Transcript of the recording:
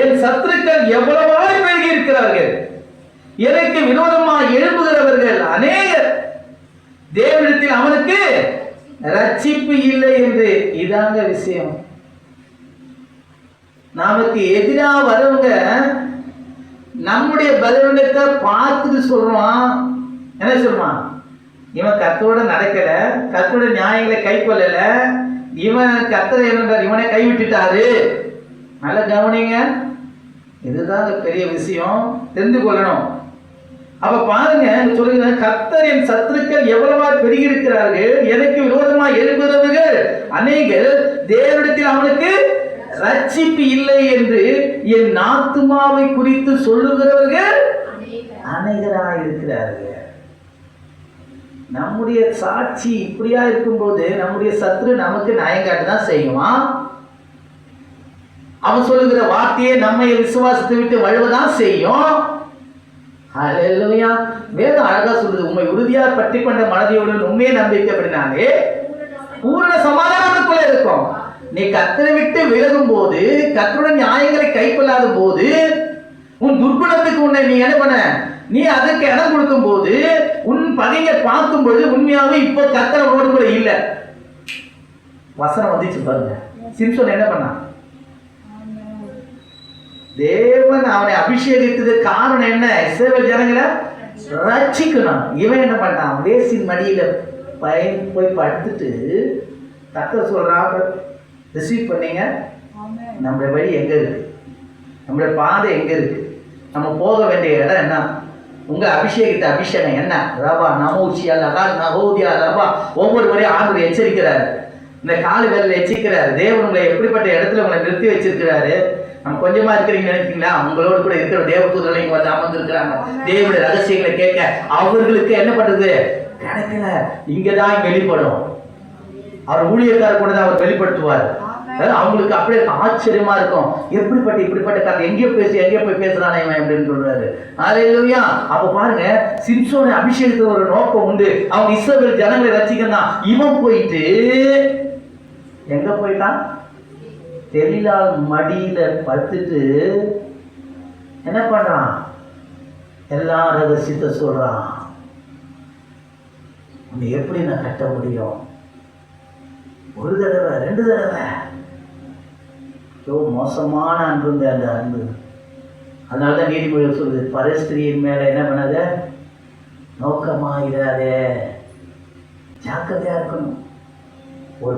என் சத்துருக்கள் எவ்வளவாய் பெருகி இருக்கிறார்கள். எனக்கு விரோதமாக எழுப்புகிறவர்கள் அநேகர். தேவனிடத்தில் அவனுக்கு ரட்சிப்பு இல்லை என்று. இதாங்க விஷயம். நமக்கு எதிராக வரவங்க நம்முடைய பலவீனத்தை பார்த்துட்டு சொல்றான். என்ன சொல்றான்? இவன் கர்த்தரோட நடக்கல, கர்த்தரோட நியாயங்களை கை கொள்ளல, இவன் கர்த்தரை இவனை கைவிட்டுட்டாரு. நல்ல கவனிங்க, இதுதான் பெரிய விஷயம், தெரிந்து கொள்ளணும். அப்ப பாருங்க, சொல்லுங்க, கர்த்தர் என் சத்துருக்கள் எவ்வளவா பெருகி இருக்கிறார்கள், எனக்கு விரோதமா எழுப்புகிறவர்கள் அநேகர், தேவனிடத்தில் அவனுக்கு ரட்சிப்பு இல்லை என்று என் ஆத்துமாவை குறித்து சொல்லுகிறவர்கள் அநேகராக இருக்கிறார்கள். நம்முடைய சாட்சி இப்படியா இருக்கும்போது நம்முடைய சத்துரு நமக்கு நயங்காட்டு தான் செய்வான். அவன் சொல்லுகிற வார்த்தையை நம்ம விசுவாசத்தை விட்டு வழுவதான் செய்யும். ஹல்லேலூயா. வேதம் அழகா சொல்லுது, உண்மை உறுதியா பற்றி கொண்ட மனதையோடு உண்மையை நம்பிக்கை அப்படின்னாலே பூரண சமாதானத்துக்குள்ள இருக்கும். நீ கர்த்தரை விட்டு விலகும் போது, கர்த்தருடைய நியாயங்களை கை கொள்ளாத போது, உன் துர்குணத்துக்கு உன்னை நீ என்ன பண்ண, நீ அதற்கு இடம் கொடுக்கும் போது, உன் பகையை பார்க்கும் போது உண்மையாவே இப்போ கர்த்தரோடு கூட இல்ல. வசனம் வந்துச்சு பாருங்க. சிம்சோன் என்ன பண்ணான்? தேவன் அவனை அபிஷேகித்தது காரணம் என்ன? இஸ்ரவேல் ஜனங்களை ரட்சிக்கணும். இவன் என்ன பண்ணான்? வேசின் மடியில போய் படுத்துட்டு கர்த்தர் சொல்றான், ரிசீவ் பண்ணீங்க, நம்முடைய வழி எங்க இருக்கு, நம்முடைய பாதை எங்க இருக்கு, நம்ம போக வேண்டிய இடம் என்ன, உங்க அபிஷேகித்த அபிஷேகம் என்ன? ரபா நமூச்சியா லகா நகோதியா ரபா. ஒவ்வொரு முறையும் ஆண்டவர் எச்சரிக்கிறார். இந்த காலு வேலையில் எச்சரிக்கிறார். தேவன் உங்களை எப்படிப்பட்ட இடத்துல உங்களை நிறுத்தி வச்சிருக்கிறாரு. நம்ம கொஞ்சமா இருக்கிறீங்கன்னு நினைக்கிறீங்களா? உங்களோடு கூட இருக்கிற தேவதூதர்கள் இங்க வந்து அமர்ந்திருக்கிறாங்க. தேவனுடைய ரகசியங்களை கேட்க அவர்களுக்கு என்ன பண்றது கிடைக்கல. இங்கதான் வெளிப்படும். அவர் ஊழியக்காரர் கூட தான் அவர் வெளிப்படுத்துவார். அவங்களுக்கு அப்படியே ஆச்சரியமா இருக்கும். இப்படிப்பட்ட கதை எங்கேயோ போய் பேசுறானே அப்படின்னு சொல்றாரு. ஹல்லேலூயா. அப்ப பாருங்க, சிம்சோனை அபிஷேகத்துக்கு ஒரு நோக்கம் உண்டு. அவங்க இஸ்ரவேல் ஜனங்களை ரட்சிக்கணும். இவன் போயிட்டு எங்க போயிட்டான்? தெலிலாள் மடியில படுத்துட்டு என்ன பண்றான்? எல்லா ரகசியத்தை சொல்றான். உன்னை எப்படி நான் கட்ட முடியும்? ஒரு தடவை, ரெண்டு தடவை. மோசமான அன்புங்க அந்த அன்பு. அதனாலதான் நீதிமொழிகள் சொல்லுது, பரஸ்திரியின் மேல என்ன பண்ணாத, நோக்கமாயிராதே, ஜாக்கிரதையா இருக்கணும். ஒரு